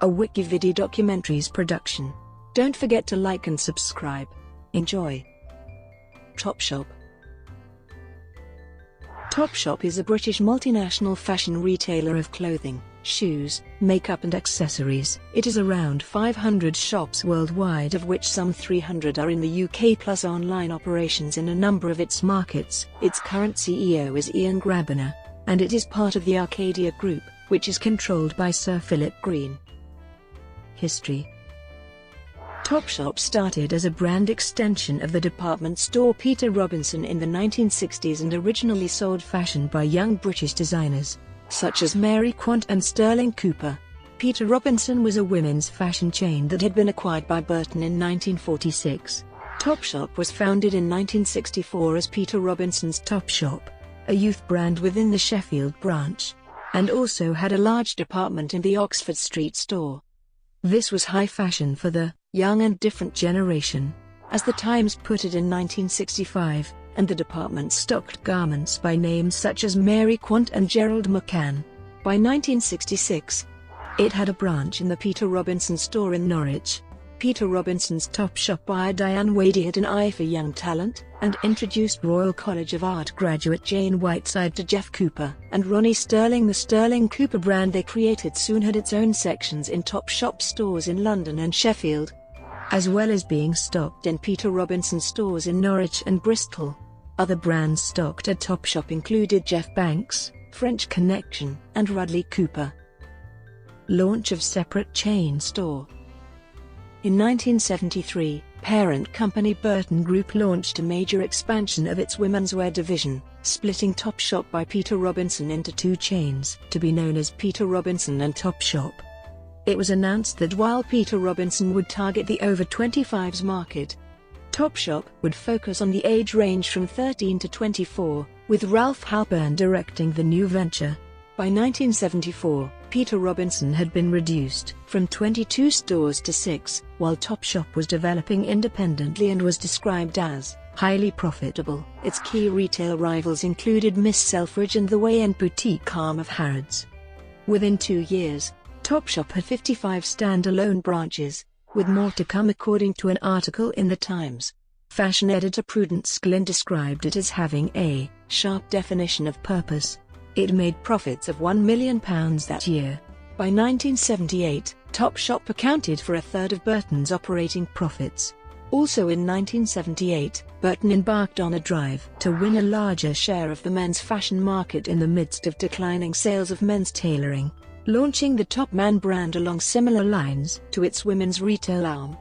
a WikiVidi documentaries production. Don't forget to like and subscribe. Enjoy. Topshop. Topshop is a British multinational fashion retailer of clothing, shoes, makeup and accessories. It is around 500 shops worldwide, of which some 300 are in the UK, plus online operations in a number of its markets. Its current CEO is Ian Grabiner, and it is part of the Arcadia Group, which is controlled by Sir Philip Green. History. Topshop started as a brand extension of the department store Peter Robinson in the 1960s and originally sold fashion by young British designers, such as Mary Quant and Sterling Cooper. Peter Robinson was a women's fashion chain that had been acquired by Burton in 1946. Topshop was founded in 1964 as Peter Robinson's Topshop, a youth brand within the Sheffield branch, and also had a large department in the Oxford Street store. This was high fashion for the young and different generation, as the Times put it in 1965, and the department stocked garments by names such as Mary Quant and Gerald McCann. By 1966, it had a branch in the Peter Robinson store in Norwich. Peter Robinson's Topshop buyer Diane Wadey had an eye for young talent, and introduced Royal College of Art graduate Jane Whiteside to Jeff Cooper and Ronnie Sterling. The Sterling Cooper brand they created soon had its own sections in Topshop stores in London and Sheffield, as well as being stocked in Peter Robinson stores in Norwich and Bristol. Other brands stocked at Topshop included Jeff Banks, French Connection, and Rudley Cooper. Launch of separate chain store. In 1973, parent company Burton Group launched a major expansion of its womenswear division, splitting Topshop by Peter Robinson into two chains, to be known as Peter Robinson and Topshop. It was announced that while Peter Robinson would target the over 25s market, Topshop would focus on the age range from 13 to 24, with Ralph Halpern directing the new venture. By 1974, Peter Robinson had been reduced from 22 stores to 6, while Topshop was developing independently and was described as highly profitable. Its key retail rivals included Miss Selfridge and the Way and boutique arm of Harrods. Within 2 years, Topshop had 55 standalone branches, with more to come according to an article in the Times. Fashion editor Prudence Glynn described it as having a sharp definition of purpose. It made profits of £1 million that year. By 1978, Topshop accounted for a third of Burton's operating profits. Also in 1978, Burton embarked on a drive to win a larger share of the men's fashion market in the midst of declining sales of men's tailoring, launching the Topman brand along similar lines to its women's retail arm.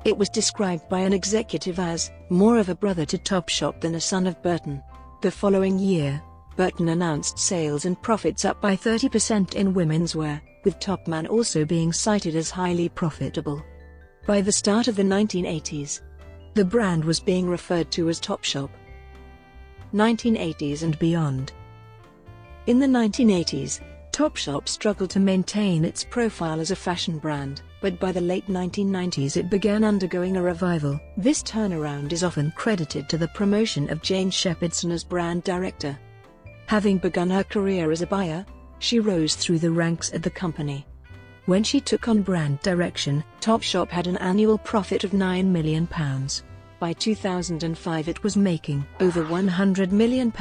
It was described by an executive as more of a brother to Topshop than a son of Burton. The following year, Burton announced sales and profits up by 30% in womenswear, with Topman also being cited as highly profitable. By the start of the 1980s, the brand was being referred to as Topshop. 1980s and beyond. In the 1980s, Topshop struggled to maintain its profile as a fashion brand, but by the late 1990s it began undergoing a revival. This turnaround is often credited to the promotion of Jane Shepherdson as brand director. Having begun her career as a buyer, she rose through the ranks at the company. When she took on brand direction, Topshop had an annual profit of £9 million. By 2005 it was making over £100 million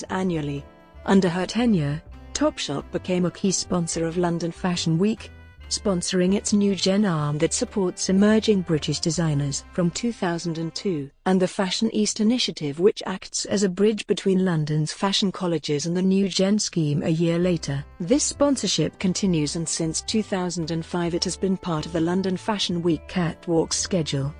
annually. Under her tenure, Topshop became a key sponsor of London Fashion Week, sponsoring its New Gen arm that supports emerging British designers from 2002, and the Fashion East initiative, which acts as a bridge between London's fashion colleges and the New Gen scheme a year later. This sponsorship continues, and since 2005 it has been part of the London Fashion Week catwalk schedule.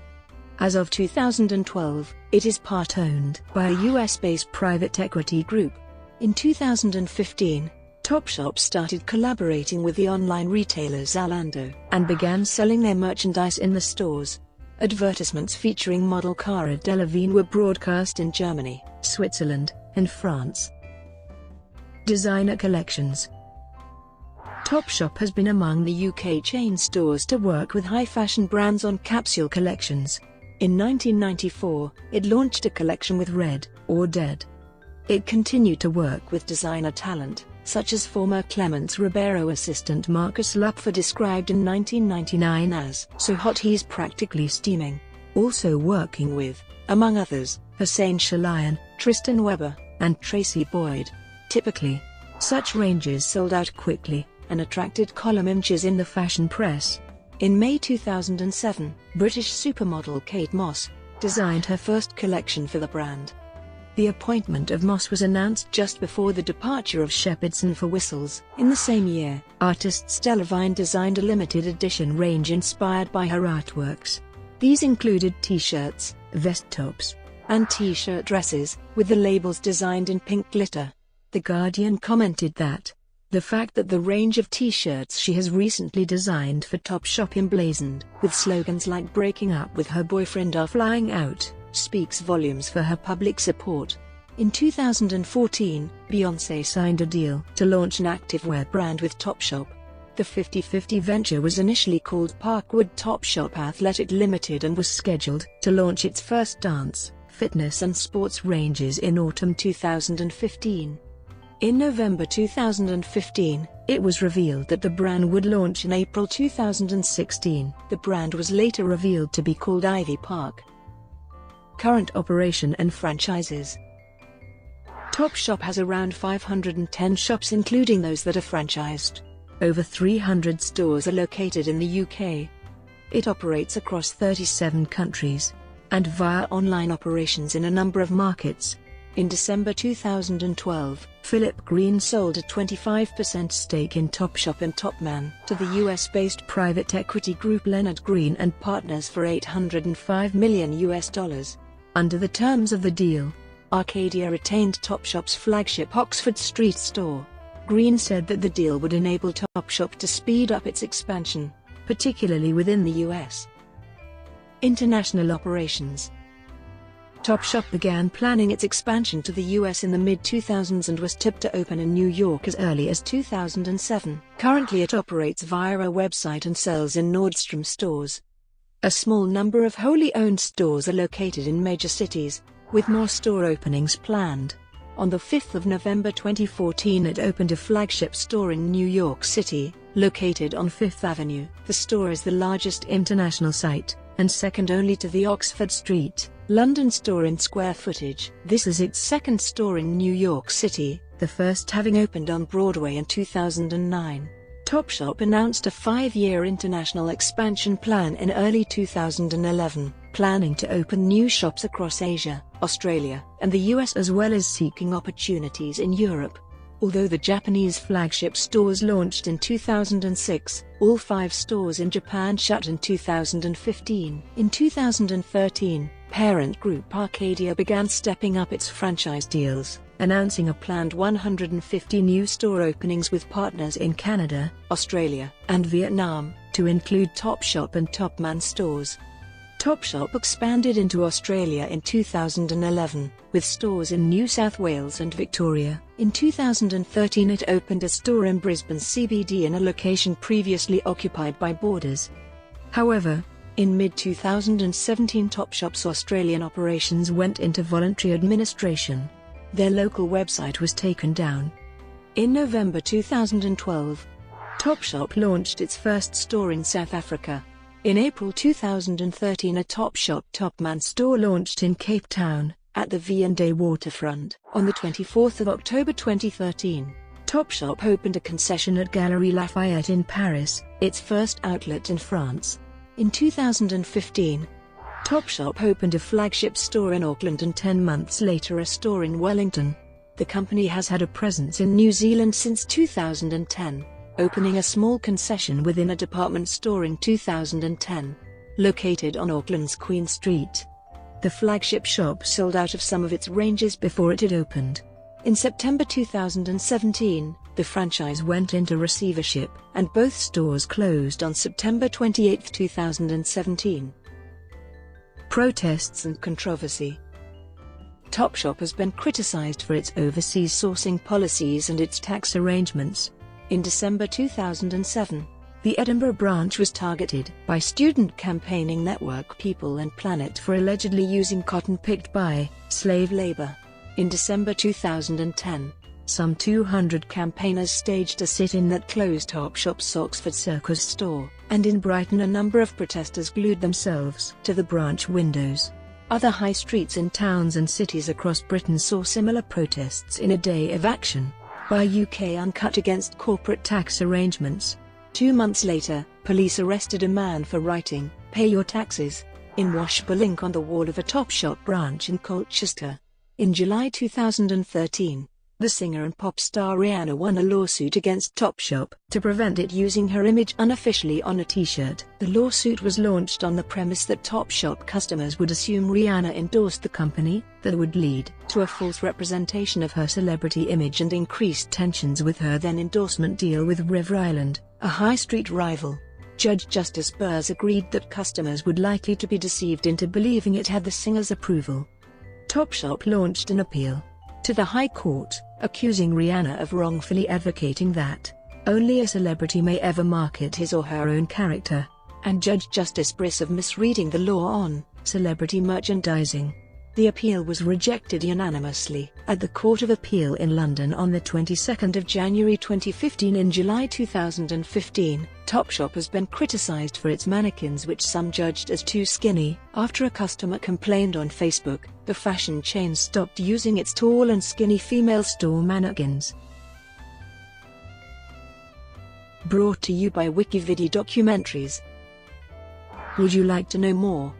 As of 2012, it is part-owned by a US-based private equity group. In 2015, Topshop started collaborating with the online retailer Zalando and began selling their merchandise in the stores. Advertisements featuring model Cara Delevingne were broadcast in Germany, Switzerland, and France. Designer collections. Topshop has been among the UK chain stores to work with high-fashion brands on capsule collections. In 1994, it launched a collection with Red or Dead. It continued to work with designer talent, such as former Clements Ribeiro assistant Marcus Lupfer described in 1999 as "so hot he's practically steaming." Also working with, among others, Hussein Chalayan, Tristan Weber, and Tracy Boyd. Typically, such ranges sold out quickly and attracted column inches in the fashion press. In May 2007, British supermodel Kate Moss designed her first collection for the brand. The appointment of Moss was announced just before the departure of Shepherdson for Whistles. In the same year, artist Stella Vine designed a limited edition range inspired by her artworks. These included t-shirts, vest tops, and t-shirt dresses, with the labels designed in pink glitter. The Guardian commented that the fact that the range of t-shirts she has recently designed for Topshop emblazoned with slogans like "breaking up with her boyfriend or flying out" speaks volumes for her public support. In 2014, Beyoncé signed a deal to launch an activewear brand with Topshop. The 50-50 venture was initially called Parkwood Topshop Athletic Limited and was scheduled to launch its first dance, fitness and sports ranges in autumn 2015. In November 2015, it was revealed that the brand would launch in April 2016. The brand was later revealed to be called Ivy Park. Current operation and franchises. Topshop has around 510 shops, including those that are franchised. Over 300 stores are located in the UK. It operates across 37 countries and via online operations in a number of markets. In December 2012, Philip Green sold a 25% stake in Topshop and Topman to the US-based private equity group Leonard Green and Partners for $805 million. Under the terms of the deal, Arcadia retained Topshop's flagship Oxford Street store. Green said that the deal would enable Topshop to speed up its expansion, particularly within the US. International operations. Topshop began planning its expansion to the US in the mid-2000s and was tipped to open in New York as early as 2007. Currently it operates via a website and sells in Nordstrom stores. A small number of wholly owned stores are located in major cities, with more store openings planned. On the 5th of November 2014 it opened a flagship store in New York City, located on Fifth Avenue. The store is the largest international site, and second only to the Oxford Street, London store in square footage. This is its second store in New York City, the first having opened on Broadway in 2009. Topshop announced a 5-year international expansion plan in early 2011, planning to open new shops across Asia, Australia, and the US, as well as seeking opportunities in Europe. Although the Japanese flagship stores launched in 2006, all 5 stores in Japan shut in 2015. In 2013, parent group Arcadia began stepping up its franchise deals, announcing a planned 150 new store openings with partners in Canada, Australia, and Vietnam, to include Topshop and Topman stores. Topshop expanded into Australia in 2011, with stores in New South Wales and Victoria. In 2013 it opened a store in Brisbane CBD in a location previously occupied by Borders. However, in mid-2017 Topshop's Australian operations went into voluntary administration. Their local website was taken down. In November 2012, Topshop launched its first store in South Africa. In April 2013 a Topshop Topman store launched in Cape Town, at the V&A waterfront. On the 24th of October 2013, Topshop opened a concession at Galeries Lafayette in Paris, its first outlet in France. In 2015, Topshop opened a flagship store in Auckland and 10 months later a store in Wellington. The company has had a presence in New Zealand since 2010, opening a small concession within a department store in 2010, located on Auckland's Queen Street. The flagship shop sold out of some of its ranges before it had opened. In September 2017, the franchise went into receivership, and both stores closed on September 28, 2017. Protests and controversy. Topshop has been criticized for its overseas sourcing policies and its tax arrangements. In December 2007, the Edinburgh branch was targeted by student campaigning network People and Planet for allegedly using cotton picked by slave labor. In December 2010, Some 200 campaigners staged a sit-in that closed Topshop's Oxford Circus store, and in Brighton a number of protesters glued themselves to the branch windows. Other high streets in towns and cities across Britain saw similar protests in a day of action by UK Uncut against corporate tax arrangements. 2 months later, police arrested a man for writing, "Pay your taxes," in washable ink on the wall of a Topshop branch in Colchester. In July 2013, the singer and pop star Rihanna won a lawsuit against Topshop to prevent it using her image unofficially on a t-shirt. The lawsuit was launched on the premise that Topshop customers would assume Rihanna endorsed the company, that would lead to a false representation of her celebrity image and increased tensions with her then endorsement deal with River Island, a high street rival. Judge Justice Burrs agreed that customers would likely to be deceived into believing it had the singer's approval. Topshop launched an appeal to the High Court, accusing Rihanna of wrongfully advocating that only a celebrity may ever market his or her own character, and Judge Justice Briss of misreading the law on celebrity merchandising. The appeal was rejected unanimously at the Court of Appeal in London on the 22nd of January 2015. In July 2015, Topshop has been criticised for its mannequins, which some judged as too skinny. After a customer complained on Facebook, the fashion chain stopped using its tall and skinny female store mannequins. Brought to you by WikiVidi documentaries. Would you like to know more?